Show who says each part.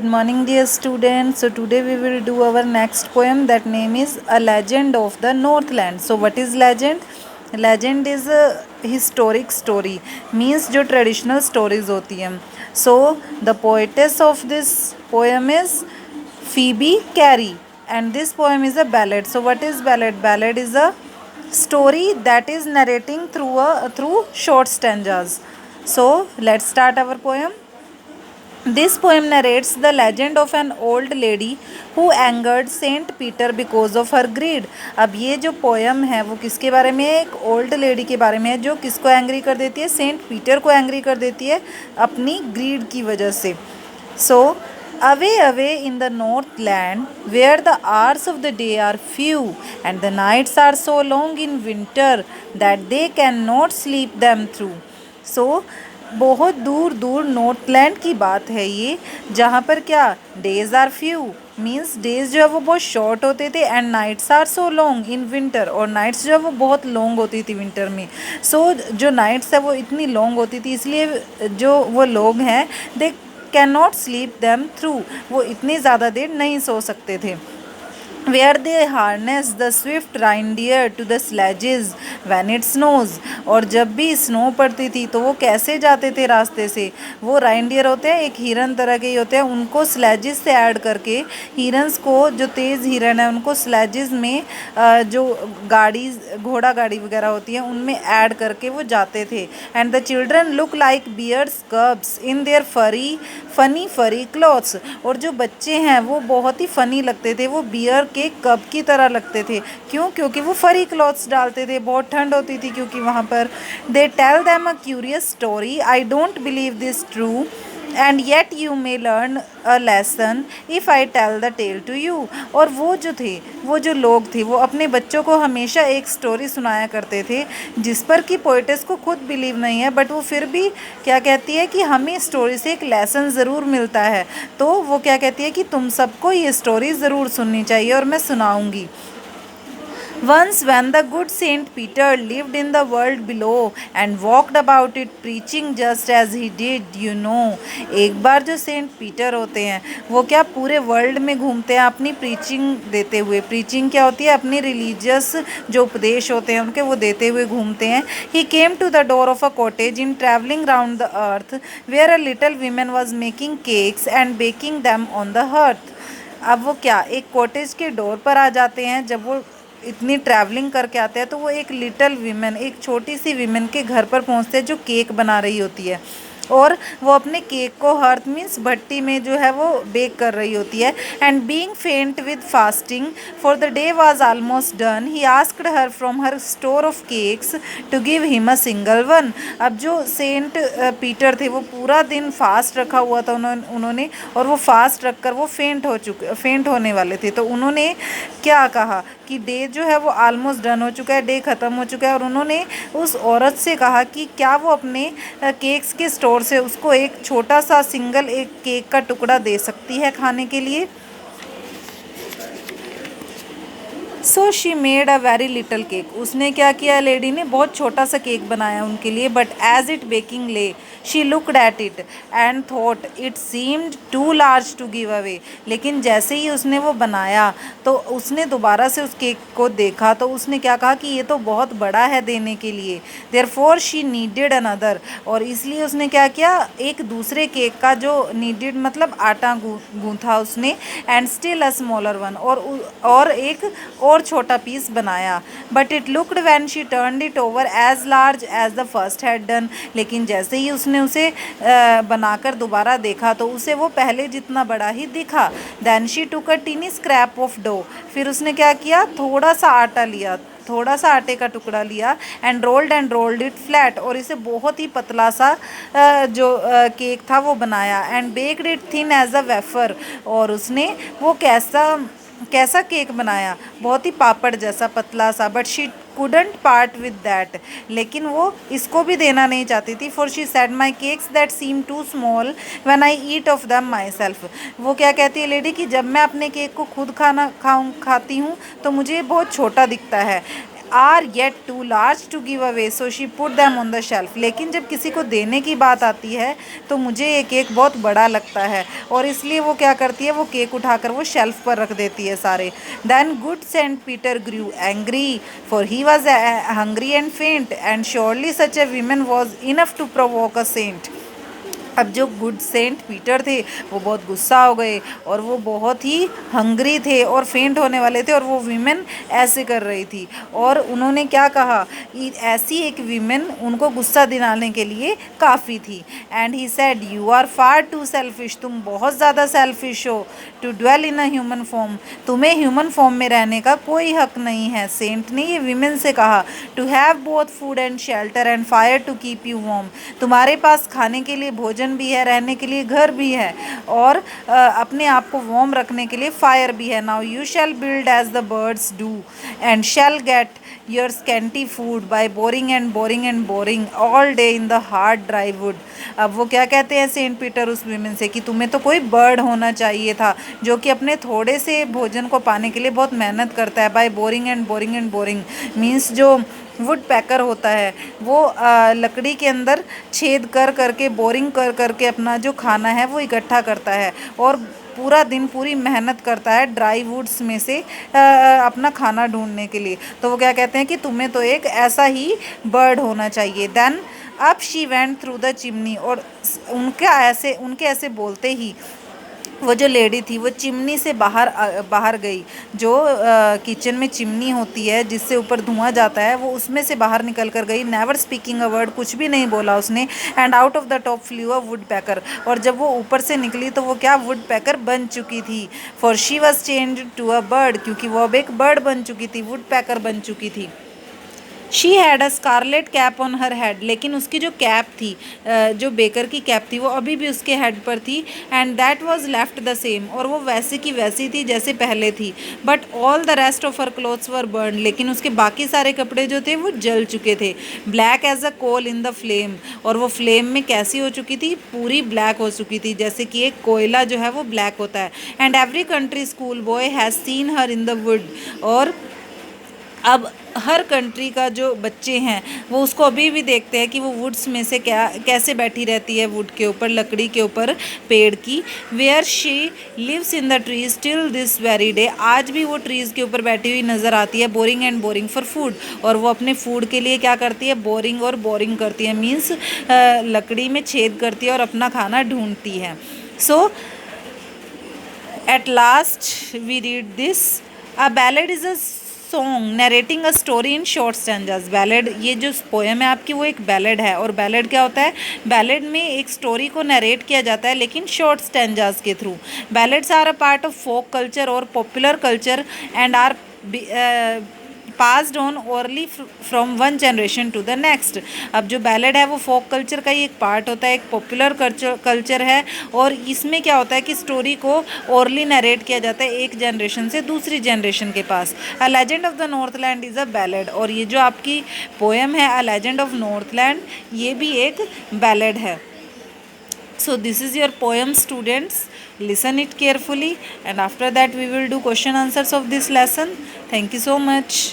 Speaker 1: morning, dear students. So today we will do our next poem. That name is A Legend of the Northland. So what is legend? Legend is a historic story. Means जो traditional stories होती हैं. So the poetess of this poem is Phoebe Cary, and this poem is a ballad. So what is ballad? Ballad is a story that is narrating through short stanzas. So let's start our poem. This poem narrates the legend of an old lady who angered Saint Peter because of her greed. अब ये जो poem है वो किसके बारे में है? एक ओल्ड लेडी के बारे में है जो किसको एंग्री कर देती है? सेंट पीटर को एंग्री कर देती है अपनी ग्रीड की वजह से. सो away away in the northland where the hours of the day are few and the nights are so long in winter that they cannot sleep them through. So बहुत दूर दूर नॉर्थलैंड की बात है ये, जहाँ पर क्या days are few means days जो है वो बहुत शॉर्ट होते थे and nights are so long in winter, और नाइट्स जो है वो बहुत लॉन्ग होती थी विंटर में. सो जो नाइट्स है वो इतनी लॉन्ग होती थी इसलिए जो वो लोग हैं they can not sleep them through, वो इतनी ज़्यादा देर नहीं सो सकते थे. Where they harness the swift reindeer to the sledges when it snows. और जब भी स्नो पड़ती थी तो वो कैसे जाते थे रास्ते से? वो राइंडियर होते हैं, एक हिरन तरह के ही होते हैं, उनको स्लेजेस से ऐड करके हिरन्स को, जो तेज़ हिरन है उनको स्लेजेस में जो गाड़ी घोड़ा गाड़ी वगैरह होती है उनमें ऐड करके वो जाते थे. And the children look like bears cubs in their funny clothes. और जो बच्चे हैं वो बहुत ही फ़नी लगते थे, वो बियर के कब की तरह लगते थे. क्यों? क्योंकि वो फरी क्लॉथ्स डालते थे, बहुत ठंड होती थी क्योंकि वहाँ पर. They tell them a curious story, I don't believe this true and yet you may learn a lesson if I tell the tale to you. और वो जो लोग थे वो अपने बच्चों को हमेशा एक स्टोरी सुनाया करते थे जिस पर कि पोइटेस को खुद बिलीव नहीं है, बट वो फिर भी क्या कहती है कि हमें स्टोरी से एक लेसन ज़रूर मिलता है. तो वो क्या कहती है कि तुम सबको ये स्टोरी ज़रूर सुननी चाहिए और मैं सुनाऊंगी. Once when the good Saint Peter lived in the world below and walked about it preaching just as he did, you know. एक बार जो सेंट पीटर होते हैं वो क्या पूरे वर्ल्ड में घूमते हैं अपनी प्रीचिंग देते हुए. प्रीचिंग क्या होती है? अपनी रिलीजियस जो उपदेश होते हैं उनके वो देते हुए घूमते हैं. He came to the door of a cottage in traveling round the earth where a little woman was making cakes and baking them on the hearth. अब वो क्या एक कॉटेज के डोर पर आ जाते हैं. जब वो इतनी ट्रैवलिंग करके आते हैं तो वो एक लिटिल वीमेन, एक छोटी सी वीमेन के घर पर पहुंचते हैं जो केक बना रही होती है, और वो अपने केक को हर्थ मीन्स भट्टी में जो है वो बेक कर रही होती है. And being faint with fasting for the day was almost done, he asked her from her store of cakes to give him a single one. अब जो सेंट पीटर थे वो पूरा दिन फास्ट रखा हुआ था उन्होंने, और वो फास्ट रखकर वो फेंट होने वाले थे. तो उन्होंने क्या कहा कि डे जो है वो ऑलमोस्ट डन हो चुका है, डे ख़त्म हो चुका है, और उन्होंने उस औरत से कहा कि क्या वो अपने केक्स के स्टोर से उसको एक छोटा सा सिंगल एक केक का टुकड़ा दे सकती है खाने के लिए. So she made a very little cake. उसने क्या किया? लेडी ने बहुत छोटा सा केक बनाया उनके लिए. But as it baking lay she looked at it and thought it seemed too large to give away. लेकिन जैसे ही उसने वो बनाया तो उसने दोबारा से उस केक को देखा तो उसने क्या कहा कि ये तो बहुत बड़ा है देने के लिए. Therefore she needed another. और इसलिए उसने क्या किया? एक दूसरे केक का जो नीडेड मतलब आटा गूंथा उसने, and still a smaller one, और एक और छोटा पीस बनाया. But it looked when she turned it over as large as the first had done. लेकिन जैसे ही उसने उसे बनाकर दोबारा देखा तो उसे वो पहले जितना बड़ा ही दिखा. Then she took a tiny scrap of dough. फिर उसने क्या किया? थोड़ा सा आटे का टुकड़ा लिया एंड रोल्ड इट फ्लैट, और इसे बहुत ही पतला सा जो केक था वो बनाया. And baked it thin as a wafer. और उसने वो कैसा केक बनाया? बहुत ही पापड़ जैसा पतला सा. But she couldn't part with that. लेकिन वो इसको भी देना नहीं चाहती थी. For she said my cakes that seem too small when I eat of them myself. वो क्या कहती है लेडी कि जब मैं अपने केक को खुद खाती हूँ तो मुझे बहुत छोटा दिखता है. Are yet too large to give away, so she put them on the shelf. लेकिन जब किसी को देने की बात आती है तो मुझे ये केक बहुत बड़ा लगता है, और इसलिए वो क्या करती है, वो केक उठाकर वो शेल्फ पर रख देती है सारे। Then good Saint Peter grew angry, for he was hungry and faint, and surely such a women was enough to provoke a saint. अब जो गुड सेंट पीटर थे वो बहुत गुस्सा हो गए, और वो बहुत ही हंग्री थे और फेंट होने वाले थे, और वो वीमेन ऐसे कर रही थी। और उन्होंने क्या कहा, ऐसी एक वीमेन उनको गुस्सा दिलाने के लिए काफ़ी थी। And he said you are far too selfish, तुम बहुत ज़्यादा सेल्फिश हो, to dwell in a human form, तुम्हें ह्यूमन फॉर्म में रहने का कोई हक नहीं है। सेंट ने ये वीमेन से कहा, to have both food and shelter and fire to keep you warm, तुम्हारे पास खाने के लिए भोजन भी है, रहने के लिए घर भी है, और अपने आप को वार्म रखने के लिए फायर भी है। Now you shall build as the birds do and shall get your scanty food by boring and boring and boring all day in the hard dry wood. अब वो क्या कहते हैं सेंट पीटर उस वीमेन से कि तुम्हें तो कोई बर्ड होना चाहिए था जो कि अपने थोड़े से भोजन को पाने के लिए बहुत मेहनत करता है। By boring and boring and boring means जो वुड पैकर होता है वो लकड़ी के अंदर छेद कर करके, बोरिंग कर करके अपना जो खाना है वो इकट्ठा करता है, और पूरा दिन पूरी मेहनत करता है ड्राई वुड्स में से अपना खाना ढूंढने के लिए। तो वो क्या कहते हैं कि तुम्हें तो एक ऐसा ही बर्ड होना चाहिए। देन अब she went through the chimney, और उनके ऐसे बोलते ही वो जो लेडी थी वो चिमनी से बाहर गई। जो किचन में चिमनी होती है जिससे ऊपर धुआं जाता है, वो उसमें से बाहर निकल कर गई। नेवर स्पीकिंग अ वर्ड, कुछ भी नहीं बोला उसने। And out of the top flew a woodpecker, और जब वो ऊपर से निकली तो वो क्या, वुड पैकर बन चुकी थी। For she was change to a bird, क्योंकि वो अब एक बर्ड बन चुकी थी, वुड पैकर बन चुकी थी। She had a scarlet cap on her head, लेकिन उसकी जो कैप थी, जो बेकर की कैप थी, वो अभी भी उसके हेड पर थी। And that was left the same, और वो वैसे की वैसी थी जैसे पहले थी। But all the rest of her clothes were burn, लेकिन उसके बाकी सारे कपड़े जो थे वो जल चुके थे। Black as a coal in the flame, और वो फ्लेम में कैसी हो चुकी थी, पूरी ब्लैक हो चुकी थी, जैसे कि एक कोयला जो है वो ब्लैक होता है। And every country school boy has seen her in the wood, और अब हर कंट्री का जो बच्चे हैं वो उसको अभी भी देखते हैं कि वो वुड्स में से कैसे बैठी रहती है, वुड के ऊपर, लकड़ी के ऊपर, पेड़ की। Where she lives in the trees till this very day, आज भी वो ट्रीज़ के ऊपर बैठी हुई नज़र आती है। Boring and boring for food, और वो अपने फूड के लिए क्या करती है, बोरिंग और बोरिंग करती है, मीन्स लकड़ी में छेद करती है और अपना खाना ढूंढती है। So at last we read this, a ballad is a song narrating a story in short stanzas. Ballad, ये जो पोएम है आपकी, वो एक बैलेड है। और बैलेड क्या होता है, बैलेड में एक स्टोरी को नरेट किया जाता है लेकिन शॉर्ट स्टैंजास के through. Ballads are a part of folk culture और popular culture and are passed on orally from one generation to the next. अब जो बैलेड है वो फोक कल्चर का ही एक पार्ट होता है, एक पॉपुलर कल्चर है, और इसमें क्या होता है कि स्टोरी को ओरली नरेट किया जाता है एक जनरेशन से दूसरी जनरेशन के पास। A legend of the Northland is a ballad, और ये जो आपकी पोएम है अ लेजेंड ऑफ नॉर्थलैंड, ये भी एक बैलेड है। So this is your poem, students. Listen it carefully, and after that we will do question answers of this lesson. Thank you so much.